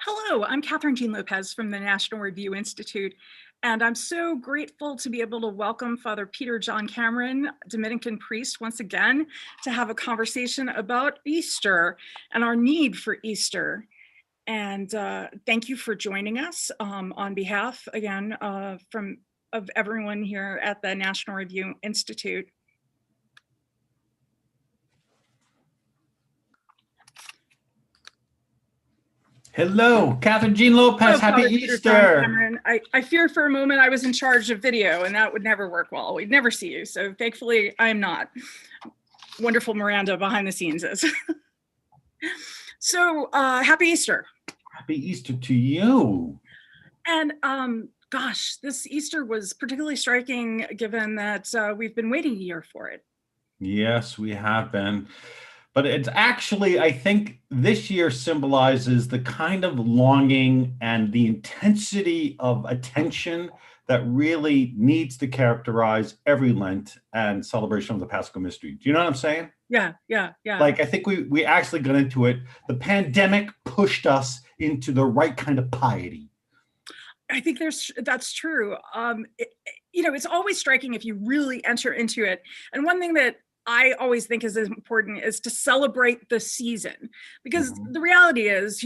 Hello, I'm Kathryn Jean Lopez from the National Review Institute, and I'm so grateful to be able to welcome Father Peter John Cameron, Dominican priest, once again to have a conversation about Easter and our need for Easter. And thank you for joining us on behalf, again, of everyone here at the National Review Institute. Hello, Kathryn Jean Lopez. Happy Easter. I fear for a moment I was in charge of video and that would never work well. We'd never see you. So thankfully I am not. Wonderful Miranda behind the scenes is. So happy Easter. Happy Easter to you. And gosh, this Easter was particularly striking given that we've been waiting a year for it. Yes, we have been. But it's actually, I think this year symbolizes the kind of longing and the intensity of attention that really needs to characterize every Lent and celebration of the Paschal Mystery. Do you know what I'm saying? Yeah. Like, I think we actually got into it. The pandemic pushed us into the right kind of piety. I think that's true. It's always striking if you really enter into it. And one thing that I always think is important is to celebrate the season, because the reality is,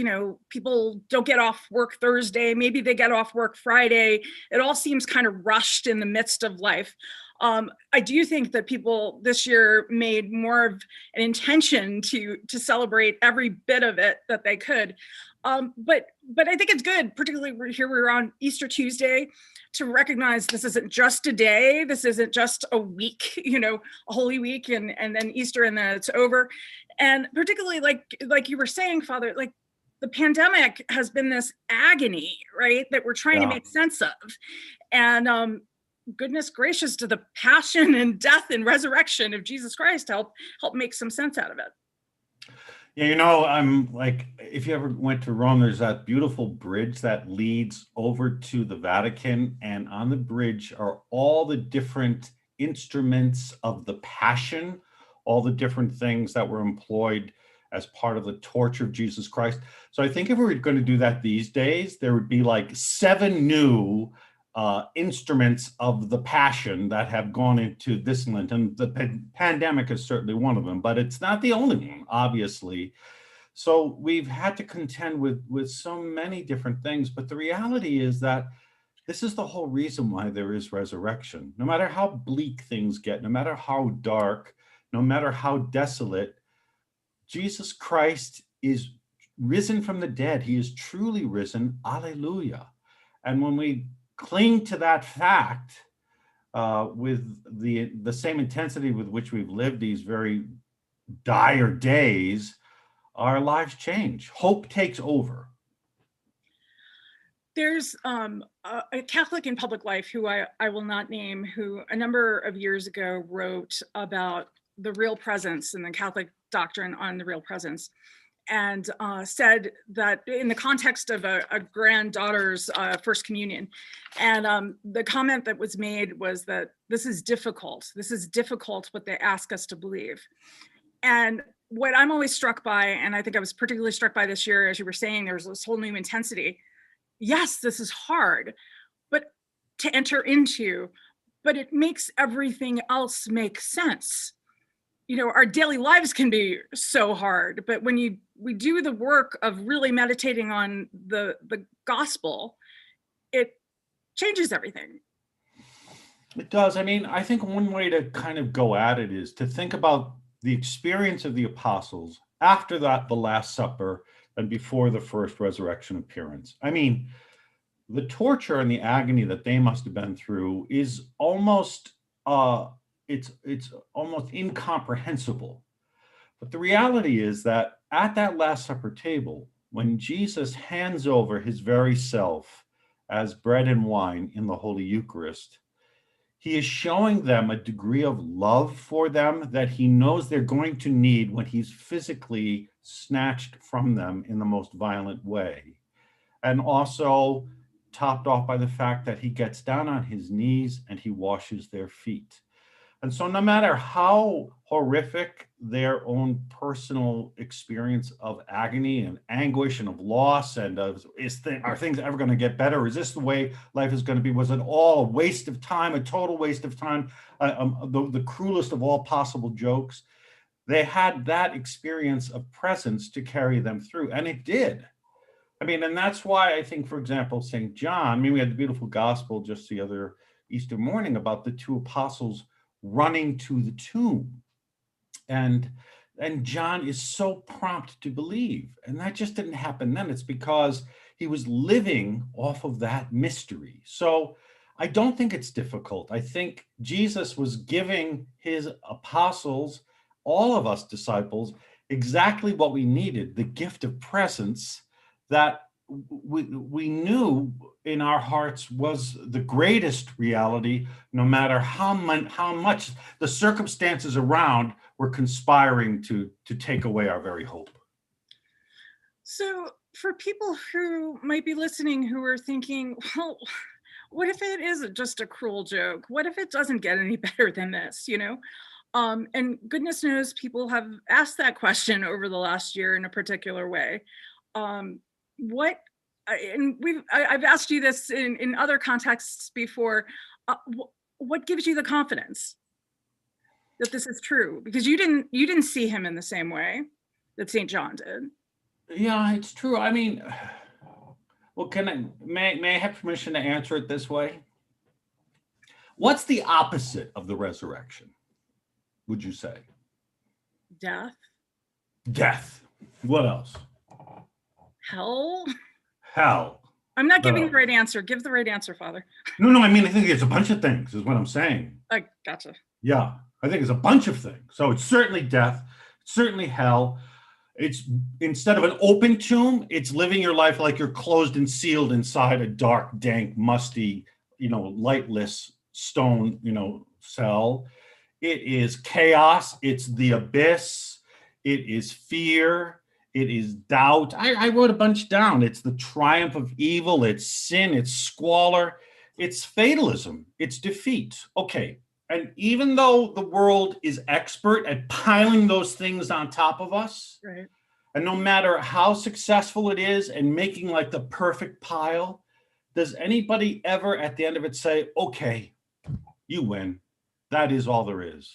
people don't get off work Thursday. Maybe they get off work Friday. It all seems kind of rushed in the midst of life. I do think that people this year made more of an intention to celebrate every bit of it that they could. But I think it's good, particularly we're on Easter Tuesday, to recognize this isn't just a day, this isn't just a week, a Holy Week and then Easter and then it's over. And particularly like you were saying, Father, like the pandemic has been this agony, right, that we're trying to make sense of. And goodness gracious, to the passion and death and resurrection of Jesus Christ help make some sense out of it. Yeah, I'm like, if you ever went to Rome, there's that beautiful bridge that leads over to the Vatican. And on the bridge are all the different instruments of the Passion, all the different things that were employed as part of the torture of Jesus Christ. So I think if we were going to do that these days, there would be like 7 new instruments of the Passion that have gone into this Lent, and the pandemic is certainly one of them, but it's not the only one, obviously. So we've had to contend with so many different things, but the reality is that this is the whole reason why there is resurrection. No matter how bleak things get, no matter how dark, no matter how desolate, Jesus Christ is risen from the dead. He is truly risen. Alleluia. And when we cling to that fact with the same intensity with which we've lived these very dire days, our lives change. Hope takes over. There's a Catholic in public life who I will not name, who a number of years ago wrote about the real presence and the Catholic doctrine on the real presence, and said that in the context of a granddaughter's first communion. And the comment that was made was that this is difficult. This is difficult what they ask us to believe. And what I'm always struck by, and I think I was particularly struck by this year, as you were saying, there's this whole new intensity. Yes, this is hard, but to enter into, but it makes everything else make sense. Our daily lives can be so hard, but when we do the work of really meditating on the gospel, it changes everything. It does. I mean, I think one way to kind of go at it is to think about the experience of the apostles after that, the Last Supper, and before the first resurrection appearance. I mean, the torture and the agony that they must have been through is almost it's almost incomprehensible. But the reality is that at that Last Supper table, when Jesus hands over his very self as bread and wine in the Holy Eucharist, he is showing them a degree of love for them that he knows they're going to need when he's physically snatched from them in the most violent way. And also topped off by the fact that he gets down on his knees and he washes their feet. And so no matter how horrific their own personal experience of agony and anguish and of loss and of are things ever going to get better? Is this the way life is going to be? Was it all a waste of time, a total waste of time, the cruelest of all possible jokes? They had that experience of presence to carry them through, and it did. I mean, and that's why I think, for example, St. John, I mean, we had the beautiful gospel just the other Easter morning about the two apostles running to the tomb. And John is so prompt to believe. And that just didn't happen then. It's because he was living off of that mystery. So I don't think it's difficult. I think Jesus was giving his apostles, all of us disciples, exactly what we needed, the gift of presence that we knew in our hearts was the greatest reality, no matter how much the circumstances around were conspiring to take away our very hope. So for people who might be listening who are thinking, well, what if it is just a cruel joke? What if it doesn't get any better than this, you know? And goodness knows people have asked that question over the last year in a particular way. I've asked you this in other contexts before. What gives you the confidence that this is true? Because you didn't see him in the same way that St. John did. Yeah, it's true. I mean, well, may I have permission to answer it this way? What's the opposite of the resurrection, would you say? Death. Death. What else? Hell. Hell. I'm not giving the right answer. Give the right answer, Father. No, I mean, I think it's a bunch of things is what I'm saying. I gotcha. Yeah, I think it's a bunch of things. So it's certainly death, it's certainly hell. It's instead of an open tomb, it's living your life like you're closed and sealed inside a dark, dank, musty, lightless stone, cell. It is chaos. It's the abyss. It is fear. It is doubt. I wrote a bunch down. It's the triumph of evil. It's sin. It's squalor. It's fatalism. It's defeat. Okay. And even though the world is expert at piling those things on top of us, right, and no matter how successful it is and making like the perfect pile, does anybody ever at the end of it say, okay, you win. That is all there is?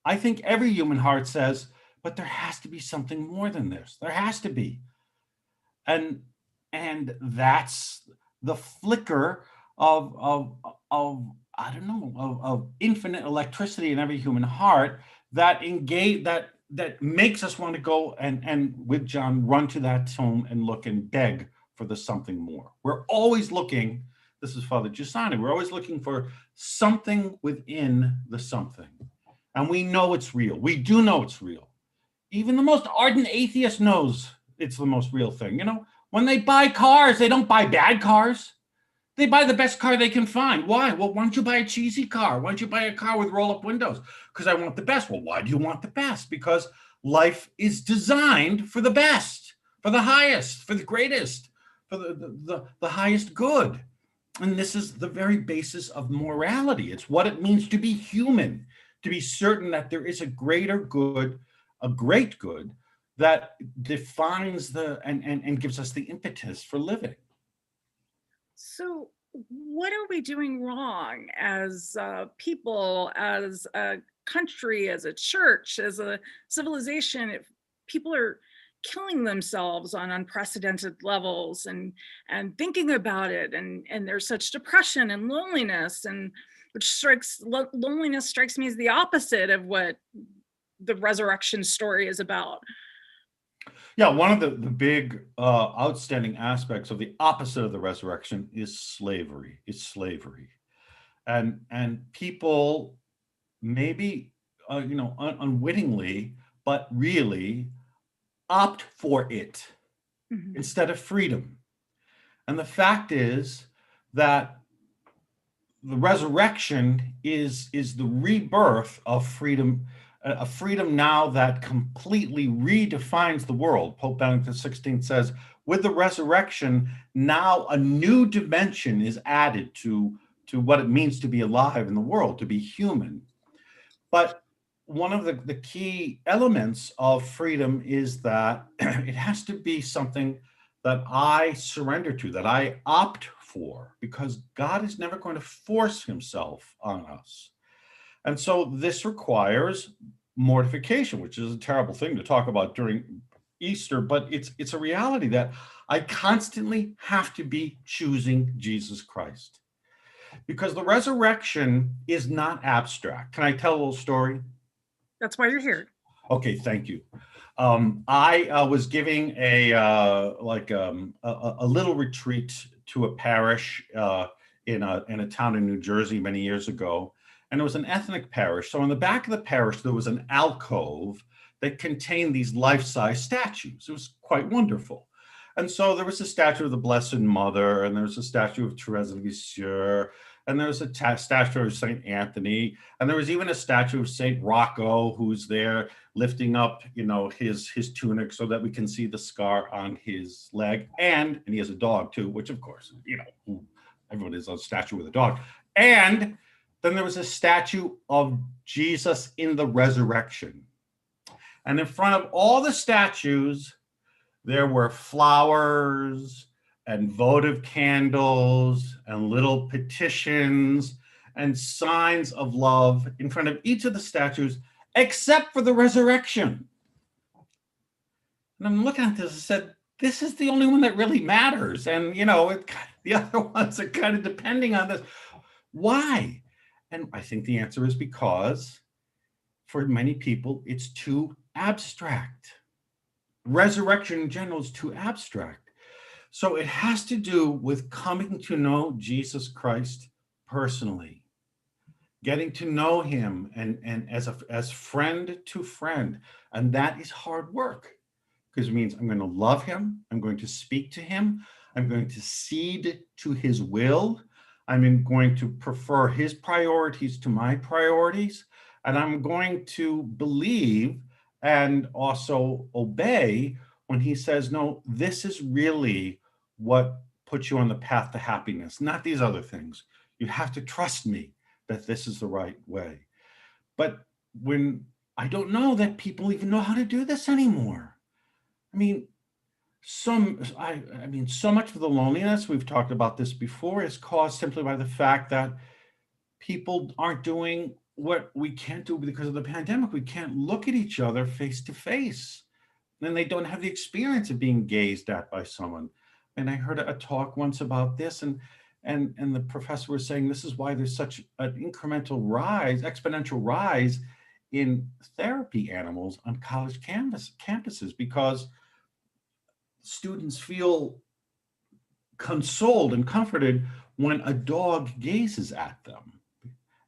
I think every human heart says, but there has to be something more than this. There has to be. And that's the flicker of I don't know, of infinite electricity in every human heart that makes us want to go and with John run to that tomb and look and beg for the something more. We're always looking, this is Father Giussani, we're always looking for something within the something. And we know it's real. We do know it's real. Even the most ardent atheist knows it's the most real thing. When they buy cars, they don't buy bad cars. They buy the best car they can find. Why? Well, why don't you buy a cheesy car? Why don't you buy a car with roll-up windows? Because I want the best. Well, why do you want the best? Because life is designed for the best, for the highest, for the greatest, for the highest good. And this is the very basis of morality. It's what it means to be human, to be certain that there is a greater good, a great good that defines and gives us the impetus for living. So what are we doing wrong as people, as a country, as a church, as a civilization, if people are killing themselves on unprecedented levels and thinking about it, and there's such depression and loneliness, and loneliness strikes me as the opposite of what the resurrection story is about. Yeah, one of the big outstanding aspects of the opposite of the resurrection is slavery. And people maybe unwittingly, but really opt for it instead of freedom. And the fact is that the resurrection is the rebirth of freedom. A freedom now that completely redefines the world. Pope Benedict XVI says, with the resurrection, now a new dimension is added to what it means to be alive in the world, to be human. But one of the key elements of freedom is that it has to be something that I surrender to, that I opt for, because God is never going to force himself on us. And so this requires mortification, which is a terrible thing to talk about during Easter, but it's a reality that I constantly have to be choosing Jesus Christ, because the resurrection is not abstract. Can I tell a little story? That's why you're here. Okay, thank you. I was giving a little retreat to a parish in a town in New Jersey many years ago, and it was an ethnic parish. So in the back of the parish there was an alcove that contained these life-size statues. It was quite wonderful. And so there was a statue of the Blessed Mother, and there was a statue of Therese of Lisieux, and there was a statue of Saint Anthony, and there was even a statue of Saint Rocco, who's there lifting up, his tunic so that we can see the scar on his leg, and he has a dog too, which of course, everyone is a statue with a dog. And then there was a statue of Jesus in the resurrection, and in front of all the statues there were flowers and votive candles and little petitions and signs of love in front of each of the statues, except for the resurrection. And I'm looking at this and said, this is the only one that really matters. And, the other ones are kind of depending on this. Why? And I think the answer is because for many people, it's too abstract. Resurrection in general is too abstract. So it has to do with coming to know Jesus Christ personally, getting to know him and as friend to friend. And that is hard work, because it means I'm going to love him. I'm going to speak to him. I'm going to cede to his will. I'm going to prefer his priorities to my priorities. And I'm going to believe and also obey when he says, no, this is really what puts you on the path to happiness, not these other things. You have to trust me that this is the right way. But when I don't know that people even know how to do this anymore. I mean, so much of the loneliness, we've talked about this before, is caused simply by the fact that people aren't doing what we can't do because of the pandemic. We can't look at each other face to face. And they don't have the experience of being gazed at by someone. And I heard a talk once about this, and the professor was saying this is why there's such an exponential rise in therapy animals on college campuses, because students feel consoled and comforted when a dog gazes at them.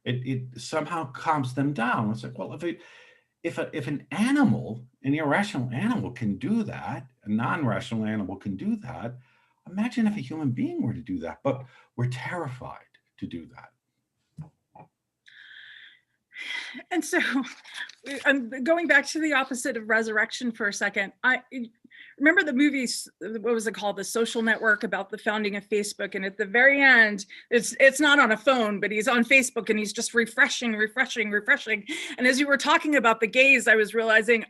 It somehow calms them down. It's like, well, if an animal, an irrational animal can do that, a non-rational animal can do that, imagine if a human being were to do that. But we're terrified to do that. And so I'm going back to the opposite of resurrection for a second. I remember the movies, what was it called? The Social Network, about the founding of Facebook. And at the very end, it's not on a phone, but he's on Facebook and he's just refreshing. And as you were talking about the gaze, I was realizing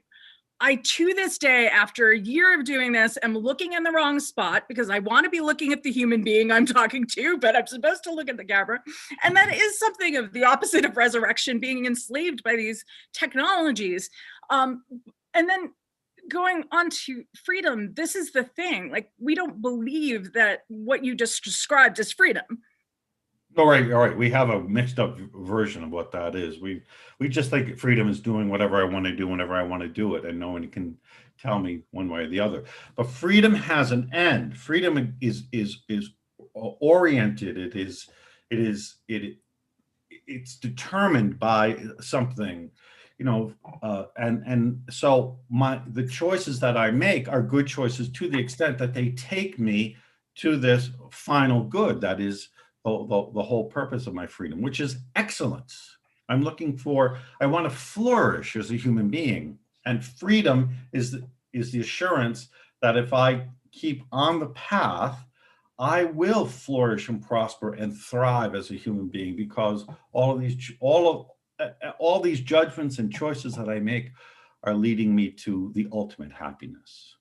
I, to this day, after a year of doing this, am looking in the wrong spot because I want to be looking at the human being I'm talking to, but I'm supposed to look at the camera. And that is something of the opposite of resurrection, being enslaved by these technologies. And then going on to freedom, this is the thing. Like, we don't believe that what you just described is freedom. All right. We have a mixed up version of what that is. We just think freedom is doing whatever I want to do whenever I want to do it, and no one can tell me one way or the other. But freedom has an end. Freedom is oriented. It's determined by something, and so the choices that I make are good choices to the extent that they take me to this final good that is the whole purpose of my freedom, which is excellence. I want to flourish as a human being. And freedom is the assurance that if I keep on the path, I will flourish and prosper and thrive as a human being, because all all these judgments and choices that I make are leading me to the ultimate happiness.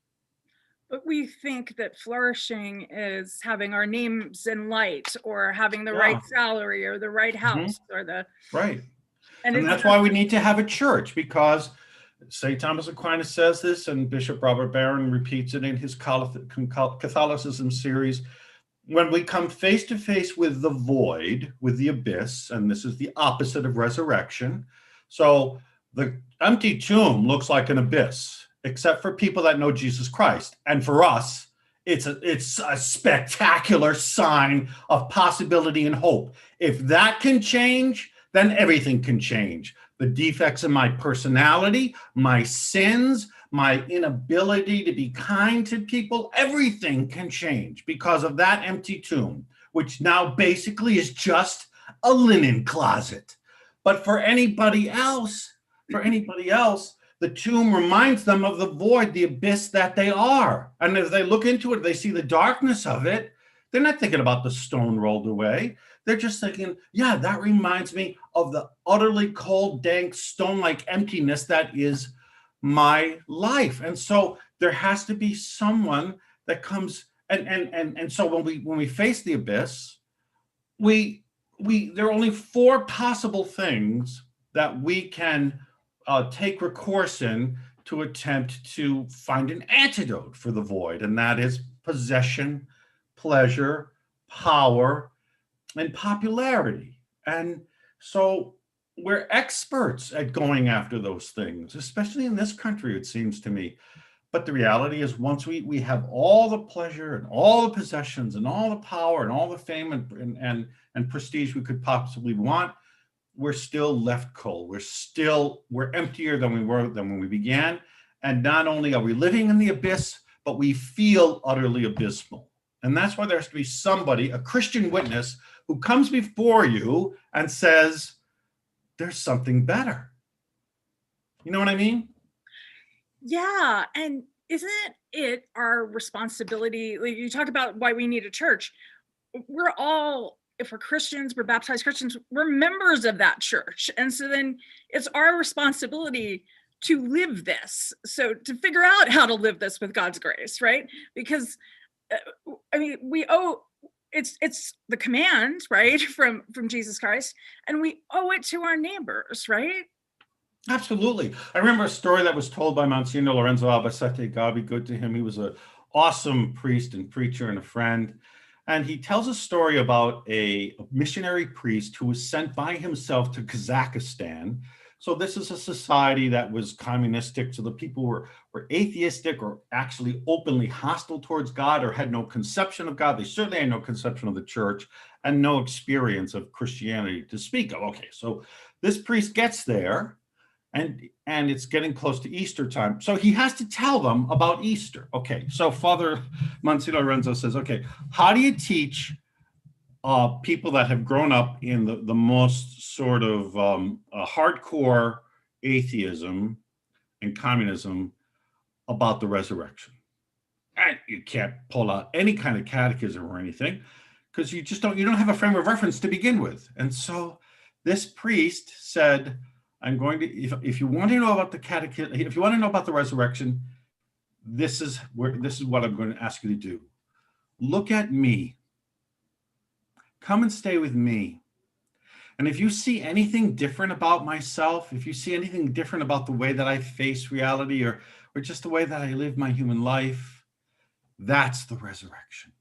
But we think that flourishing is having our names in light, or having the right salary, or the right house, or the right. And that's why we need to have a church, because St. Thomas Aquinas says this, and Bishop Robert Barron repeats it in his Catholicism series. When we come face to face with the void, with the abyss, and this is the opposite of resurrection. So the empty tomb looks like an abyss, except for people that know Jesus Christ. And for us, it's a spectacular sign of possibility and hope. If that can change, then everything can change. The defects in my personality, my sins, my inability to be kind to people, everything can change because of that empty tomb, which now basically is just a linen closet. But for anybody else, the tomb reminds them of the void, the abyss that they are. And as they look into it, they see the darkness of it. They're not thinking about the stone rolled away. They're just thinking, yeah, that reminds me of the utterly cold, dank, stone-like emptiness that is my life. And so there has to be someone that comes, and so when we face the abyss, there are only four possible things that we can take recourse in to attempt to find an antidote for the void, and that is possession, pleasure, power, and popularity. And so we're experts at going after those things, especially in this country, it seems to me. But the reality is, once we have all the pleasure and all the possessions and all the power and all the fame and prestige we could possibly want, we're still left cold. We're emptier than we were when we began. And not only are we living in the abyss, but we feel utterly abysmal. And that's why there has to be somebody, a Christian witness, who comes before you and says, there's something better. You know what I mean? Yeah. And isn't it our responsibility? Like, you talk about why we need a church. We're all, if we're Christians, we're baptized Christians, we're members of that church. And so then it's our responsibility to live this. So to figure out how to live this with God's grace, right? Because I mean, we owe, it's the command, right, from Jesus Christ, and we owe it to our neighbors, right? Absolutely. I remember a story that was told by Monsignor Lorenzo Albacete, God be good to him. He was an awesome priest and preacher and a friend. And he tells a story about a missionary priest who was sent by himself to Kazakhstan. So this is a society that was communistic. So the people were atheistic, or actually openly hostile towards God, or had no conception of God. They certainly had no conception of the church and no experience of Christianity to speak of. Okay, so this priest gets there, and it's getting close to Easter time. So he has to tell them about Easter. Okay, so Father Monsignor Lorenzo says, okay, how do you teach people that have grown up in the most sort of hardcore atheism and communism about the resurrection? And you can't pull out any kind of catechism or anything, because you don't have a frame of reference to begin with. And so this priest said, I'm going to, if you want to know about the catechism, if you want to know about the resurrection, this is what I'm going to ask you to do. Look at me. Come and stay with me. And if you see anything different about myself, if you see anything different about the way that I face reality, or just the way that I live my human life, that's the resurrection.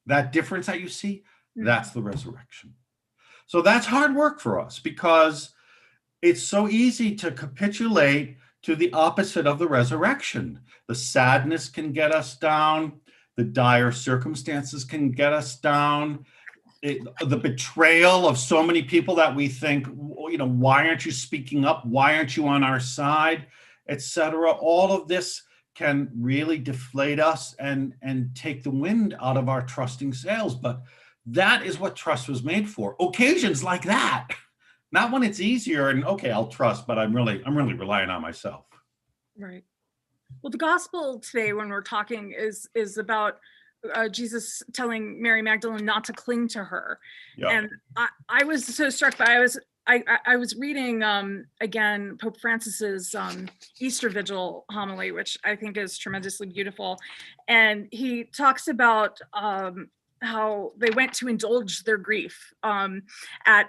That difference that you see, that's the resurrection. So that's hard work for us, because it's so easy to capitulate to the opposite of the resurrection. The sadness can get us down. The dire circumstances can get us down. The betrayal of so many people that we think, why aren't you speaking up? Why aren't you on our side, etc. All of this can really deflate us and take the wind out of our trusting sails. But that is what trust was made for. Occasions like that. Not when it's easier and okay, I'll trust, but I'm really relying on myself. Right. Well, the gospel today, when we're talking, is about Jesus telling Mary Magdalene not to cling to her. Yeah. And I was so struck by, I was reading again Pope Francis's Easter Vigil homily, which I think is tremendously beautiful, and he talks about how they went to indulge their grief at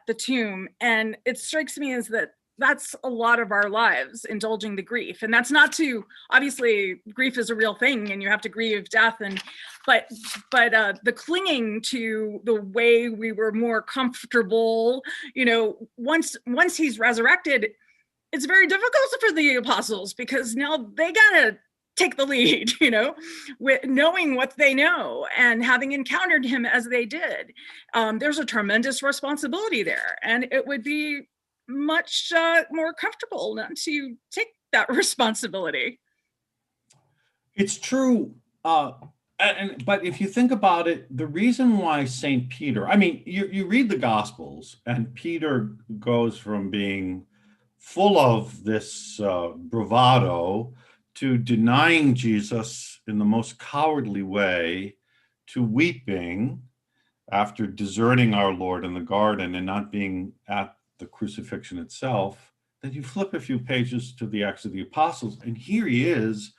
the tomb, and it strikes me as that that's a lot of our lives, indulging the grief. And that's not to, obviously grief is a real thing and you have to grieve death, and but the clinging to the way we were more comfortable, once he's resurrected, it's very difficult for the apostles, because now they gotta take the lead, with knowing what they know and having encountered him as they did. There's a tremendous responsibility there, and it would be much more comfortable not to take that responsibility. It's true. But if you think about it, the reason why St. Peter, I mean, you read the Gospels, and Peter goes from being full of this bravado to denying Jesus in the most cowardly way, to weeping after deserting our Lord in the garden and not being at the crucifixion itself. Then you flip a few pages to the Acts of the Apostles, and here he is,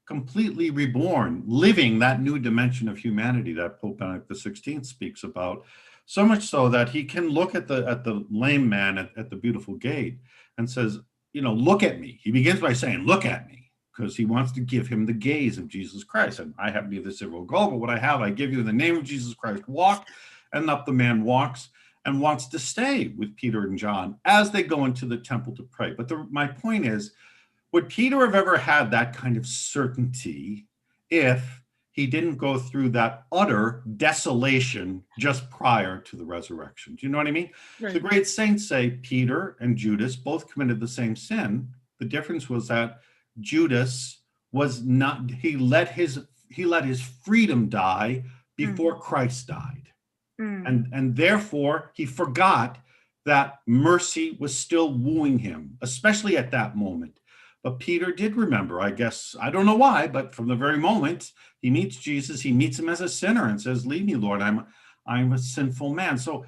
completely reborn, living that new dimension of humanity that Pope Benedict XVI speaks about, so much so that he can look at the lame man at the beautiful gate and says, look at me. He begins by saying, look at me, because he wants to give him the gaze of Jesus Christ. And I have neither silver nor gold, but what I have, I give you in the name of Jesus Christ. Walk. And up the man walks and wants to stay with Peter and John as they go into the temple to pray. But my point is, would Peter have ever had that kind of certainty if he didn't go through that utter desolation just prior to the resurrection? Do you know what I mean? Right. The great saints say Peter and Judas both committed the same sin. The difference was that Judas was not, he let his freedom die before Christ died. And therefore he forgot that mercy was still wooing him, especially at that moment. But Peter did remember, I guess, I don't know why, but from the very moment he meets Jesus, he meets him as a sinner and says, leave me, Lord, I'm a sinful man. So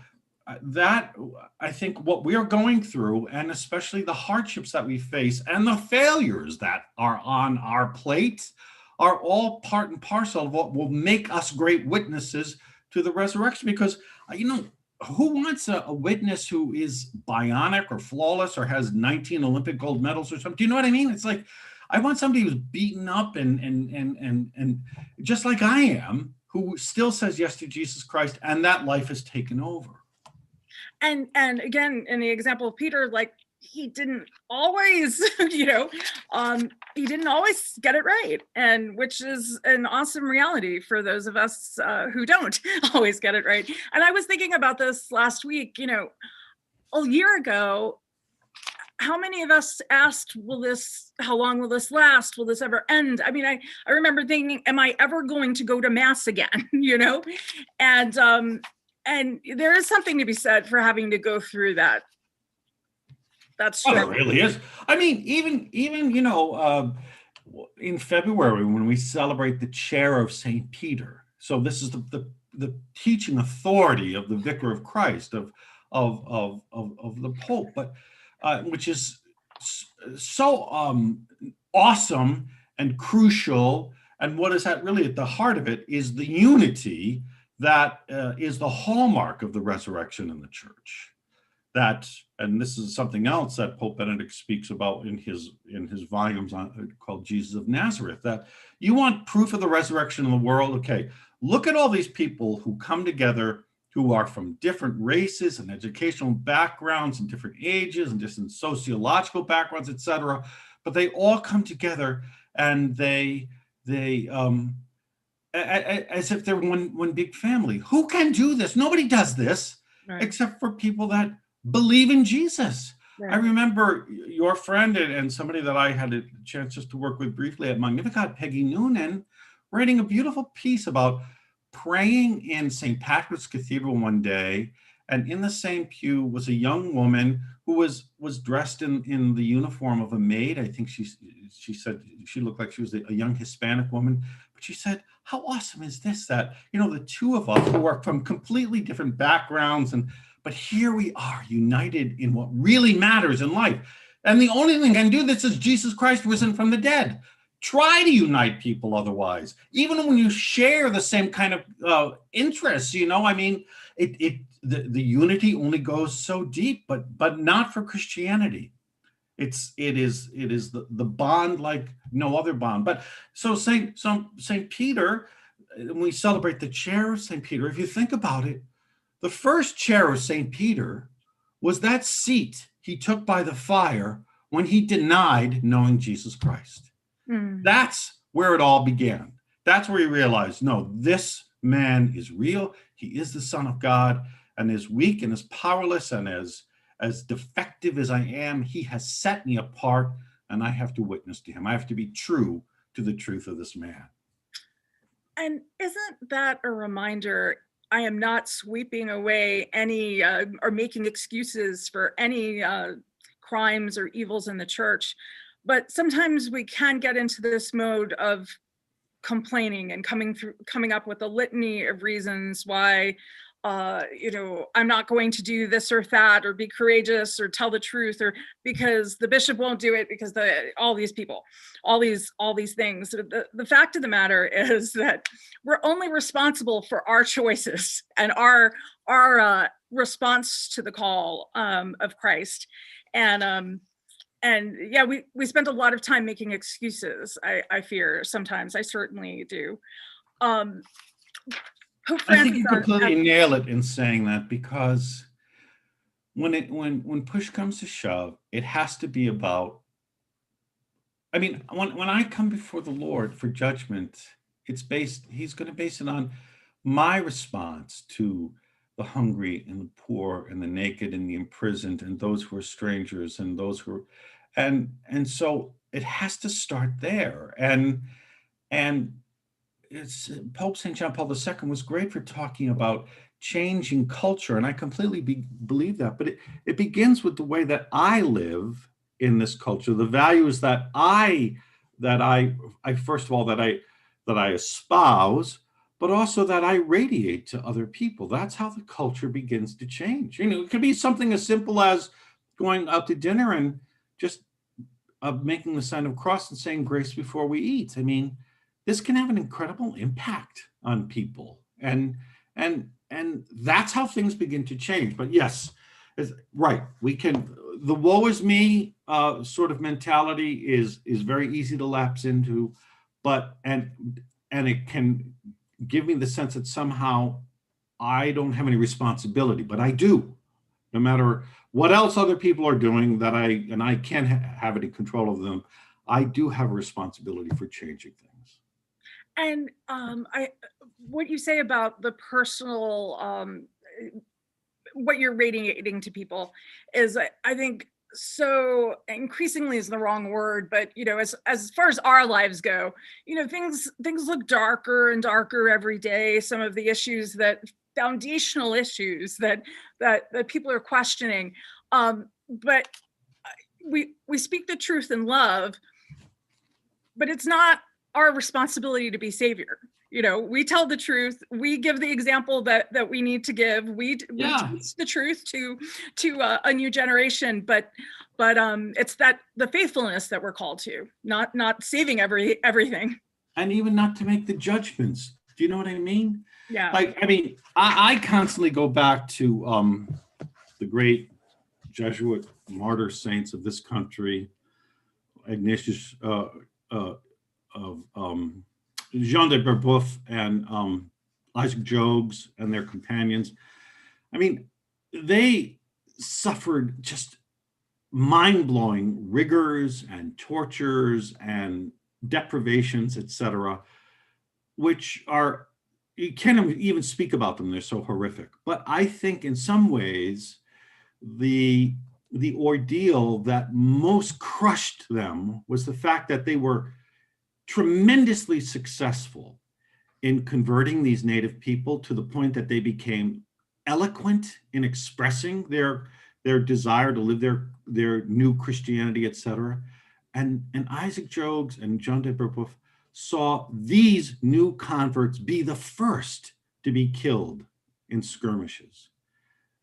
that, I think what we are going through, and especially the hardships that we face and the failures that are on our plate, are all part and parcel of what will make us great witnesses to the resurrection. Because, who wants a witness who is bionic or flawless or has 19 Olympic gold medals or something? Do you know what I mean? It's like, I want somebody who's beaten up and just like I am, who still says yes to Jesus Christ, and that life is taken over. And again, in the example of Peter, like, he didn't always, he didn't always get it right, and which is an awesome reality for those of us who don't always get it right. And I was thinking about this last week, a year ago, how many of us asked, how long will this last? Will this ever end? I mean, I remember thinking, am I ever going to go to mass again? And there is something to be said for having to go through that. That's true. Oh, it really is. I mean, even in February, when we celebrate the chair of St. Peter. So this is the teaching authority of the Vicar of Christ, of the Pope, but which is so awesome and crucial. And what is really at the heart of it is the unity that is the hallmark of the resurrection in the church. And this is something else that Pope Benedict speaks about in his volumes called Jesus of Nazareth, that you want proof of the resurrection in the world. Okay, look at all these people who come together, who are from different races and educational backgrounds and different ages and different sociological backgrounds, etc. But they all come together, and they as if they're one big family. Who can do this? Nobody does this, right, except for people that believe in Jesus. Right. I remember your friend and somebody that I had a chance just to work with briefly at Magnificat, Peggy Noonan, writing a beautiful piece about praying in St. Patrick's Cathedral one day, and in the same pew was a young woman who was dressed in the uniform of a maid. I think she said she looked like she was a young Hispanic woman, but she said, how awesome is this, that the two of us who are from completely different backgrounds, But here we are, united in what really matters in life. And the only thing that can do this is Jesus Christ risen from the dead. Try to unite people otherwise, even when you share the same kind of interests. I mean, the unity only goes so deep, but not for Christianity. It is the bond like no other bond. But so Saint Peter, when we celebrate the chair of Saint Peter, if you think about it, the first chair of Saint Peter was that seat he took by the fire when he denied knowing Jesus Christ. That's where it all began. That's where he realized, no, this man is real. He is the Son of God, and as weak and as powerless and as defective as I am, he has set me apart, and I have to witness to him. I have to be true to the truth of this man. And isn't that a reminder? I am not sweeping away any or making excuses for any crimes or evils in the church. But sometimes we can get into this mode of complaining and coming up with a litany of reasons why, I'm not going to do this or that, or be courageous, or tell the truth, or because the bishop won't do it, because all these people, all these things. The fact of the matter is that we're only responsible for our choices and our response to the call of Christ. And yeah, we spend a lot of time making excuses. I fear sometimes. I certainly do. I think you completely nail it in saying that, because when push comes to shove, it has to be about. I mean, when I come before the Lord for judgment, He's going to base it on my response to the hungry and the poor and the naked and the imprisoned and those who are strangers and those who are, and so it has to start there. And it's Pope St. John Paul II was great for talking about changing culture, and I completely believe that. But it begins with the way that I live in this culture, the values that I first of all that I espouse, but also that I radiate to other people. That's how the culture begins to change. It could be something as simple as going out to dinner and just making the sign of cross and saying grace before we eat. I mean, this can have an incredible impact on people, and that's how things begin to change. But yes, right, we can. The woe is me sort of mentality is very easy to lapse into, but and it can give me the sense that somehow I don't have any responsibility, but I do. No matter what else other people are doing, that I can't have any control of them, I do have a responsibility for changing things. And what you say about the personal, what you're radiating to people is, I think, so increasingly is the wrong word, but as far as our lives go, things look darker and darker every day. Some of the issues, that foundational issues that people are questioning, but we speak the truth in love, but it's not our responsibility to be savior. We tell the truth, we give the example that we need to give, we teach the truth to a new generation, but it's that the faithfulness that we're called to, not saving everything, and even not to make the judgments. Do you know what I mean? Yeah. I constantly go back to the great Jesuit martyr saints of this country, Ignatius of Jean de Brebeuf and Isaac Jogues and their companions. I mean, they suffered just mind-blowing rigors and tortures and deprivations, etc., which are, you can't even speak about them. They're so horrific. But I think in some ways, the ordeal that most crushed them was the fact that they were tremendously successful in converting these native people to the point that they became eloquent in expressing their desire to live their new Christianity, etc. And Isaac Jogues and Jean de Brebeuf saw these new converts be the first to be killed in skirmishes.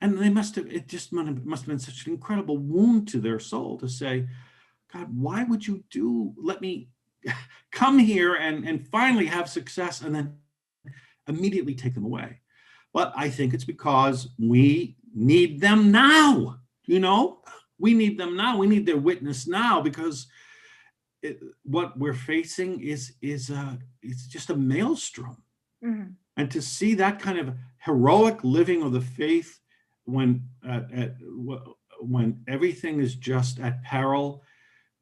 And they must have, it just must have been such an incredible wound to their soul to say, God, why would you let me come here and finally have success and then immediately take them away? But I think it's because we need them now, we need them now. We need their witness now, because what we're facing is it's just a maelstrom. Mm-hmm. And to see that kind of heroic living of the faith when everything is just at peril,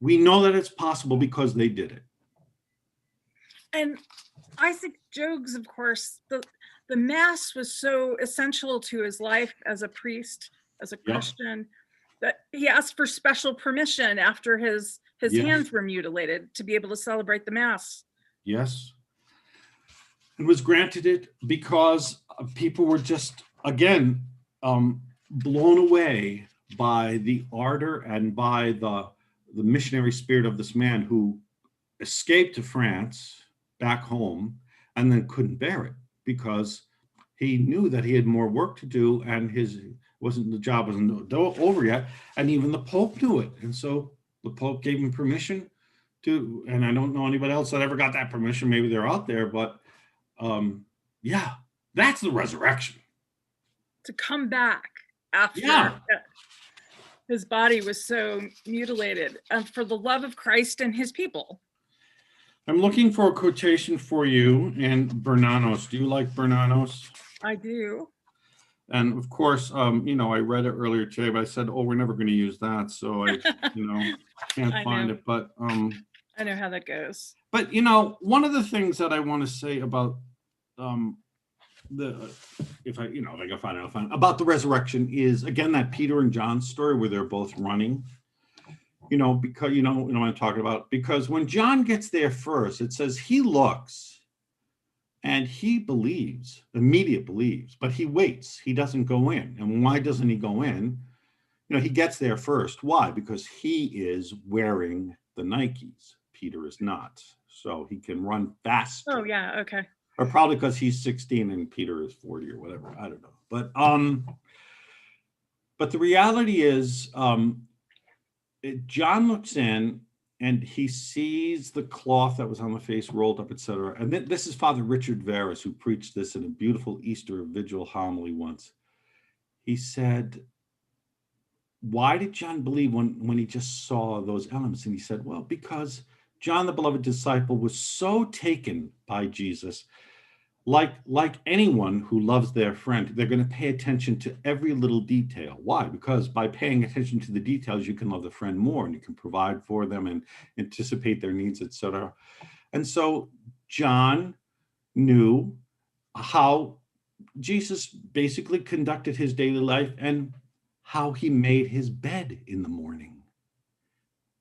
we know that it's possible because they did it. And Isaac Jogues, of course, the Mass was so essential to his life as a priest, as a Christian, that he asked for special permission after his hands were mutilated to be able to celebrate the Mass. Yes. And was granted it because people were just, again, blown away by the ardor and by the missionary spirit of this man who escaped to France, back home, and then couldn't bear it because he knew that he had more work to do, and the job wasn't over yet, and even the Pope knew it. And so the Pope gave him permission to, and I don't know anybody else that ever got that permission. Maybe they're out there, but that's the resurrection. To come back after his body was so mutilated, for the love of Christ and his people. I'm looking for a quotation for you in Bernanos. Do you like Bernanos? I do. And of course, I read it earlier today, but I said, we're never going to use that. So I, can't find it. But I know how that goes. But, one of the things that I want to say about if I can find it, I'll find it, about the resurrection is, again, that Peter and John story where they're both running. Because what I'm talking about, because when John gets there first, it says he looks and he believes, immediate believes, but he waits. He doesn't go in. And why doesn't he go in? He gets there first. Why? Because he is wearing the Nikes. Peter is not. So he can run faster. Oh, yeah. Okay. Or probably because he's 16 and Peter is 40 or whatever. I don't know. But the reality is, John looks in and he sees the cloth that was on the face rolled up, etc. And this is Father Richard Veras, who preached this in a beautiful Easter Vigil homily once. He said, why did John believe when he just saw those elements? And he said, well, because John, the beloved disciple, was so taken by Jesus. Like anyone who loves their friend, they're going to pay attention to every little detail. Why? Because by paying attention to the details, you can love the friend more and you can provide for them and anticipate their needs, etc. And so John knew how Jesus basically conducted his daily life and how he made his bed in the morning.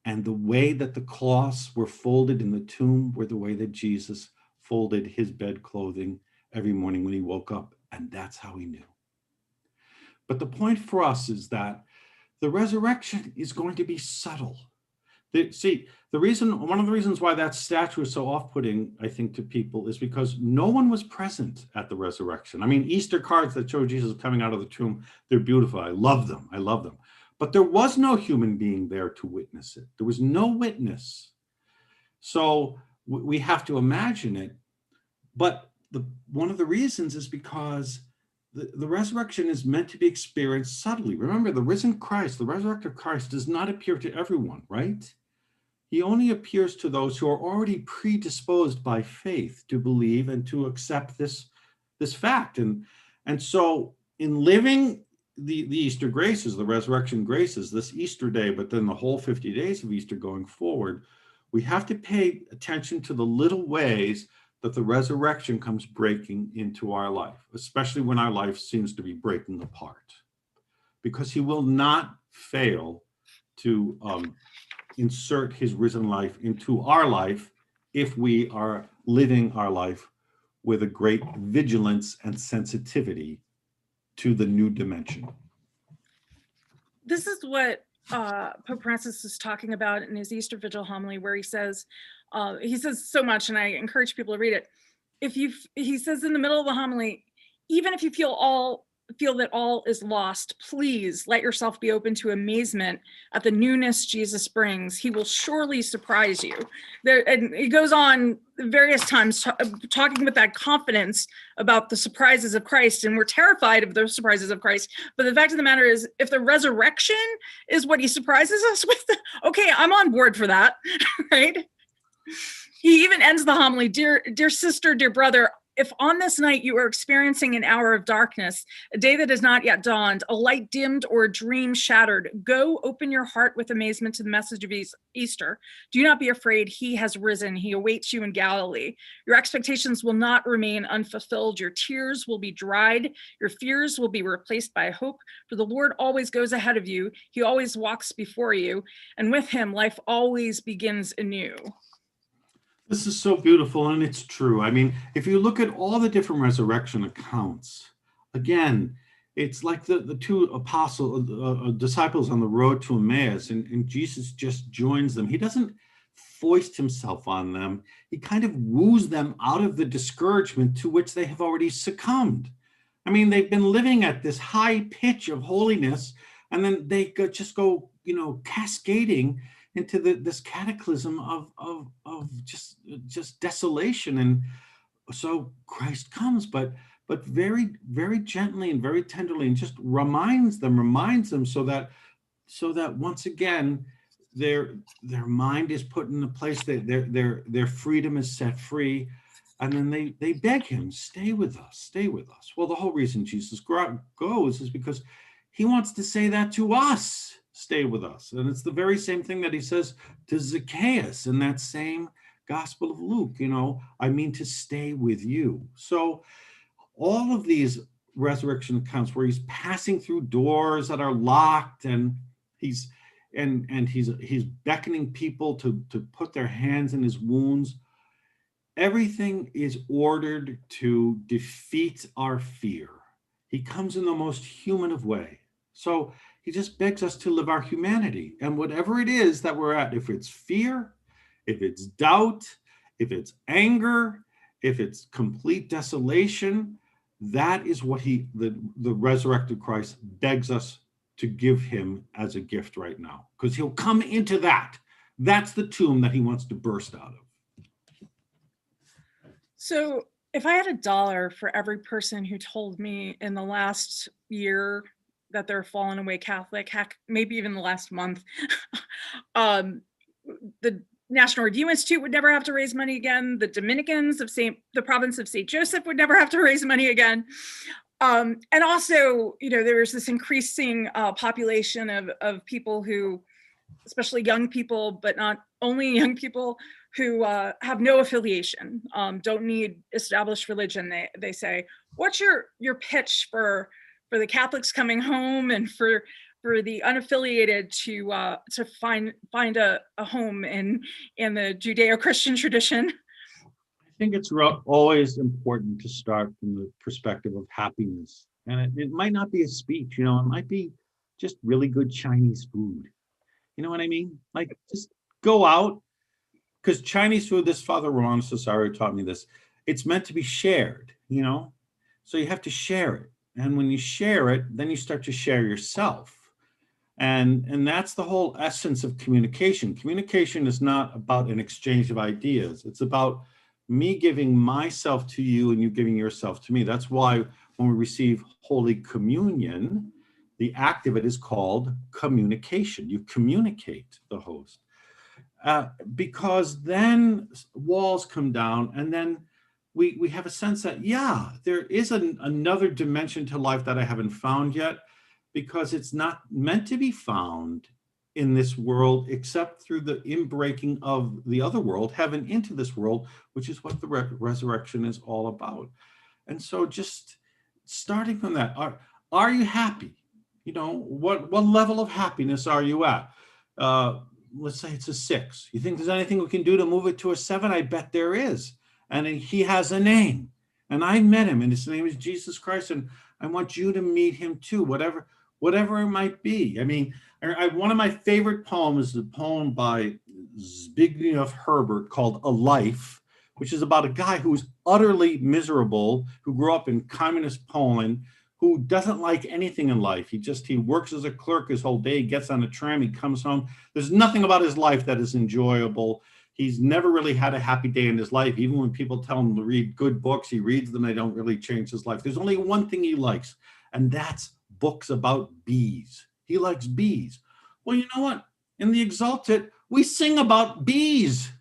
And the way that the cloths were folded in the tomb were the way that Jesus folded his bed clothing every morning when he woke up, and that's how he knew. But the point for us is that the resurrection is going to be subtle. One of the reasons why that statue is so off-putting, I think, to people is because no one was present at the resurrection. I mean, Easter cards that show Jesus coming out of the tomb, they're beautiful. I love them. But there was no human being there to witness it. There was no witness. So we have to imagine it. But one of the reasons is because the resurrection is meant to be experienced subtly. Remember, the risen Christ, the resurrected Christ, does not appear to everyone, right? He only appears to those who are already predisposed by faith to believe and to accept this fact. And so in living the Easter graces, the resurrection graces, this Easter day, but then the whole 50 days of Easter going forward, we have to pay attention to the little ways that the resurrection comes breaking into our life, especially when our life seems to be breaking apart, because he will not fail to insert his risen life into our life if we are living our life with a great vigilance and sensitivity to the new dimension. This is what Pope Francis is talking about in his Easter Vigil homily, where he says so much, and I encourage people to read it. He says in the middle of the homily, even if you feel all feel that all is lost, please let yourself be open to amazement at the newness Jesus brings. He will surely surprise you. And he goes on various times talking with that confidence about the surprises of Christ, and we're terrified of the surprises of Christ. But the fact of the matter is, if the resurrection is what he surprises us with, okay, I'm on board for that, right? He even ends the homily, dear sister, dear brother, if on this night you are experiencing an hour of darkness, a day that has not yet dawned, a light dimmed or a dream shattered, go open your heart with amazement to the message of Easter. Do not be afraid. He has risen. He awaits you in Galilee. Your expectations will not remain unfulfilled. Your tears will be dried. Your fears will be replaced by hope. For the Lord always goes ahead of you. He always walks before you. And with him, life always begins anew. This is so beautiful, and it's true. I mean, if you look at all the different resurrection accounts, again, it's like the two disciples on the road to Emmaus, and Jesus just joins them. He doesn't foist himself on them. He kind of woos them out of the discouragement to which they have already succumbed. I mean, they've been living at this high pitch of holiness, and then they just go, cascading into this cataclysm of just desolation. And so Christ comes, but very, very gently and very tenderly, and just reminds them so that once again their mind is put in a place that their freedom is set free. And then they beg him, stay with us. Well, the whole reason Jesus goes is because he wants to say that to us. Stay with us. And it's the very same thing that he says to Zacchaeus in that same Gospel of Luke, I mean to stay with you. So all of these resurrection accounts where he's passing through doors that are locked, and he's beckoning people to put their hands in his wounds, everything is ordered to defeat our fear. He comes in the most human of ways. So he just begs us to live our humanity. And whatever it is that we're at, if it's fear, if it's doubt, if it's anger, if it's complete desolation, that is what the resurrected Christ begs us to give him as a gift right now. Because he'll come into that. That's the tomb that he wants to burst out of. So if I had $1 for every person who told me in the last year that they're fallen away Catholic, heck, maybe even the last month, the National Review Institute would never have to raise money again. The Dominicans of the province of St. Joseph would never have to raise money again. And also, there's this increasing population of people who, especially young people, but not only young people, who have no affiliation, don't need established religion. They say, what's your pitch for the Catholics coming home and for the unaffiliated to find a home in the Judeo-Christian tradition? I think it's always important to start from the perspective of happiness. And it might not be a speech, it might be just really good Chinese food. You know what I mean? Like, just go out, because Chinese food, this Father Romano Cesario taught me this, it's meant to be shared, So you have to share it. And when you share it, then you start to share yourself. And that's the whole essence of communication. Communication is not about an exchange of ideas. It's about me giving myself to you and you giving yourself to me. That's why when we receive Holy Communion, the act of it is called communication. You communicate the host. Because then walls come down, and then we have a sense that, there is another dimension to life that I haven't found yet, because it's not meant to be found in this world except through the inbreaking of the other world, heaven into this world, which is what the resurrection is all about. And so just starting from that, are you happy? What level of happiness are you at? Let's say it's a 6. You think there's anything we can do to move it to a 7? I bet there is. And he has a name, and I met him, and his name is Jesus Christ. And I want you to meet him too, whatever it might be. I mean, one of my favorite poems is a poem by Zbigniew Herbert called A Life, which is about a guy who was utterly miserable, who grew up in communist Poland, who doesn't like anything in life. He works as a clerk his whole day, he gets on a tram, he comes home. There's nothing about his life that is enjoyable. He's never really had a happy day in his life. Even when people tell him to read good books, he reads them, they don't really change his life. There's only one thing he likes, and that's books about bees. He likes bees. Well, you know what? In the Exalted, we sing about bees.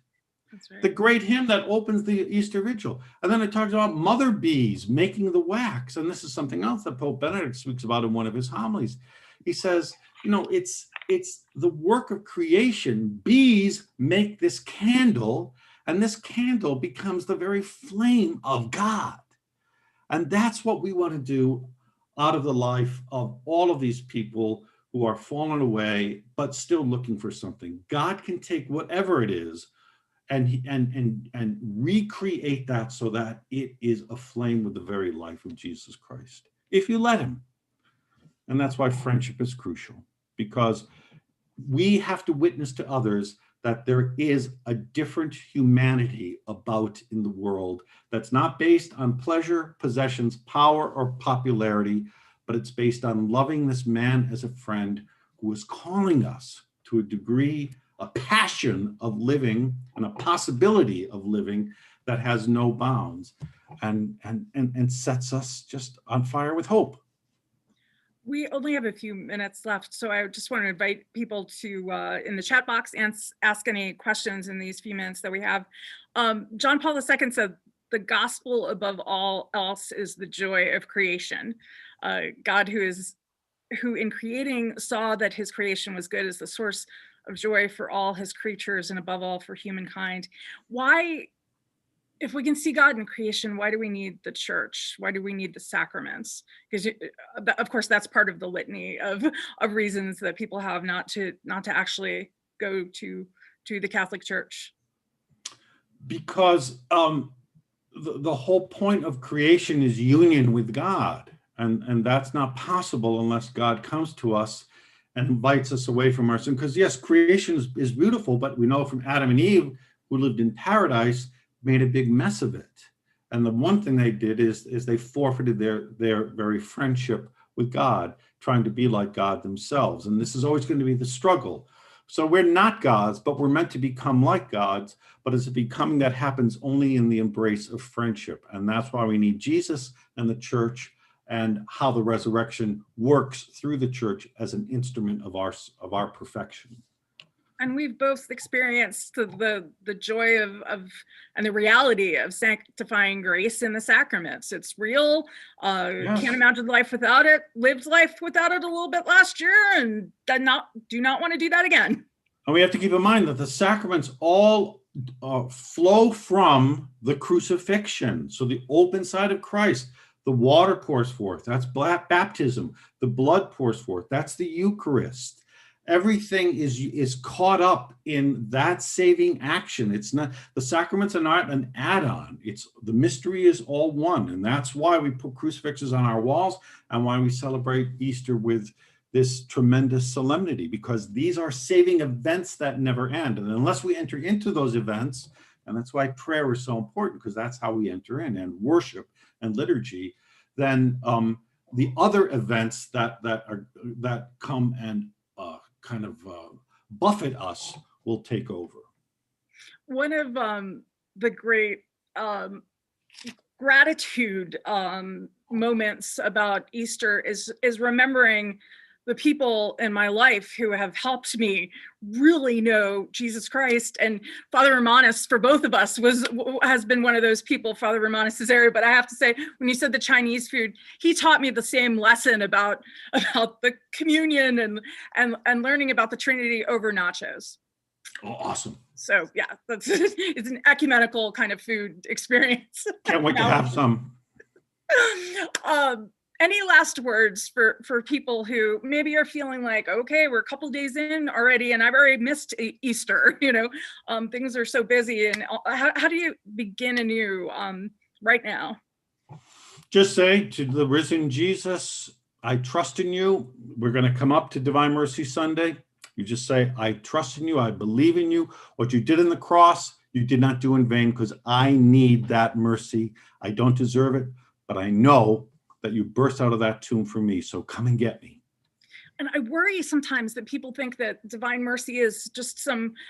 That's right. The great hymn that opens the Easter Vigil. And then it talks about mother bees making the wax. And this is something else that Pope Benedict speaks about in one of his homilies. He says, it's the work of creation. Bees make this candle, and this candle becomes the very flame of God. And that's what we want to do out of the life of all of these people who are fallen away, but still looking for something. God can take whatever it is and recreate that so that it is aflame with the very life of Jesus Christ, if you let him. And that's why friendship is crucial, because we have to witness to others that there is a different humanity about in the world that's not based on pleasure, possessions, power, or popularity, but it's based on loving this man as a friend who is calling us to a degree, a passion of living and a possibility of living that has no bounds and sets us just on fire with hope. We only have a few minutes left, so I just want to invite people to, in the chat box, and ask any questions in these few minutes that we have. John Paul II said, "The gospel above all else is the joy of creation." God, who in creating saw that his creation was good, is the source of joy for all his creatures and above all for humankind. Why, if we can see God in creation, why do we need the church? Why do we need the sacraments? Because of course that's part of the litany of reasons that people have not to actually go to the Catholic Church. Because the whole point of creation is union with God, and that's not possible unless God comes to us and invites us away from our sin. Because yes, creation is beautiful, but we know from Adam and Eve, who lived in paradise, made a big mess of it. And the one thing they did is they forfeited their very friendship with God, trying to be like God themselves. And this is always going to be the struggle. So we're not gods, but we're meant to become like gods, but it's a becoming that happens only in the embrace of friendship. And that's why we need Jesus and the church, and how the resurrection works through the church as an instrument of our perfection. And we've both experienced the joy of and the reality of sanctifying grace in the sacraments. It's real. Yes. Can't imagine life without it. Lived life without it a little bit last year, and do not want to do that again. And we have to keep in mind that the sacraments all flow from the crucifixion. So the open side of Christ, the water pours forth. That's baptism. The blood pours forth. That's the Eucharist. Everything is caught up in that saving action. It's not, the sacraments are not an add-on. It's the mystery is all one. And that's why we put crucifixes on our walls and why we celebrate Easter with this tremendous solemnity, because these are saving events that never end. And unless we enter into those events, and that's why prayer is so important, because that's how we enter in, and worship and liturgy, then the other events that come and kind of buffet us will take over. One of the great gratitude moments about Easter is remembering the people in my life who have helped me really know Jesus Christ. And Father Romanus, for both of us, has been one of those people, Father Romanus Cesare. But I have to say, when you said the Chinese food, he taught me the same lesson about the communion and learning about the Trinity over nachos. Oh, awesome. So yeah, it's an ecumenical kind of food experience. Can't wait to have some. Any last words for people who maybe are feeling like, okay, we're a couple days in already and I've already missed Easter, things are so busy, and how do you begin anew right now? Just say to the risen Jesus, I trust in you. We're going to come up to Divine Mercy Sunday. You just say, I trust in you. I believe in you. What you did in the cross, you did not do in vain, because I need that mercy. I don't deserve it, but I know that you burst out of that tomb for me. So come and get me. And I worry sometimes that people think that divine mercy is just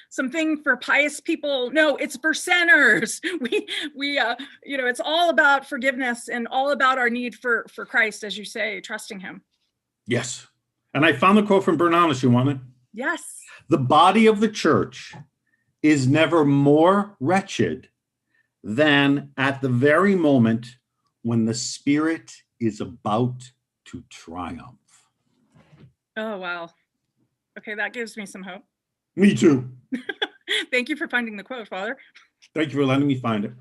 something for pious people. No, it's for sinners. We it's all about forgiveness and all about our need for Christ, as you say, trusting him. Yes. And I found the quote from Bernanos. You want it? Yes. The body of the church is never more wretched than at the very moment when the spirit is about to triumph. Oh, wow. Okay, that gives me some hope. Me too. Thank you for finding the quote, Father. Thank you for letting me find it.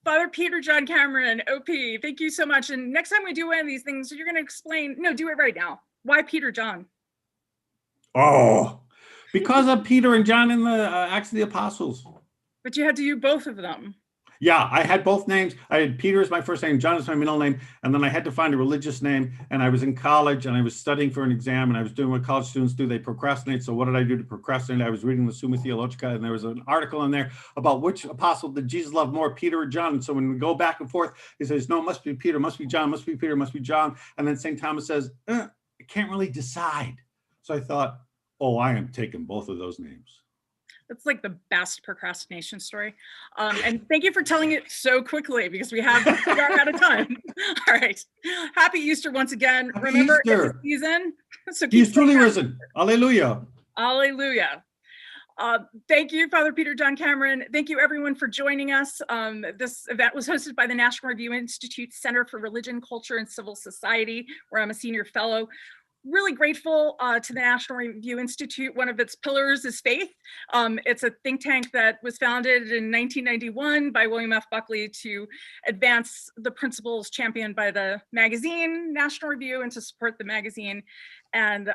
Father Peter John Cameron, OP, thank you so much. And next time we do one of these things, you're going to explain, no, do it right now. Why Peter John? Oh, because of Peter and John in the Acts of the Apostles. But you had to do both of them. Yeah, I had both names. I had Peter as my first name, John as my middle name, and then I had to find a religious name. And I was in college and I was studying for an exam and I was doing what college students do. They procrastinate. So what did I do to procrastinate? I was reading the Summa Theologica and there was an article in there about which apostle did Jesus love more, Peter or John. And so when we go back and forth, he says, no, it must be Peter, must be John, must be Peter, must be John. And then St. Thomas says, I can't really decide. So I thought, oh, I am taking both of those names. That's like the best procrastination story. And thank you for telling it so quickly because we are out of time. All right. Happy Easter once again. Happy Remember, Easter. it's a season. So He is truly risen. Alleluia. Alleluia. Thank you, Father Peter John Cameron. Thank you, everyone, for joining us. This event was hosted by the National Review Institute Center for Religion, Culture, and Civil Society, where I'm a senior fellow. Really grateful to the National Review Institute. One of its pillars is faith. It's a think tank that was founded in 1991 by William F. Buckley to advance the principles championed by the magazine National Review and to support the magazine and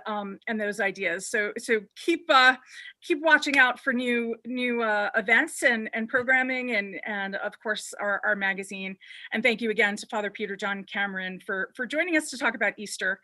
those ideas. So keep watching out for new events and programming and of course our magazine. And thank you again to Father Peter John Cameron for joining us to talk about Easter.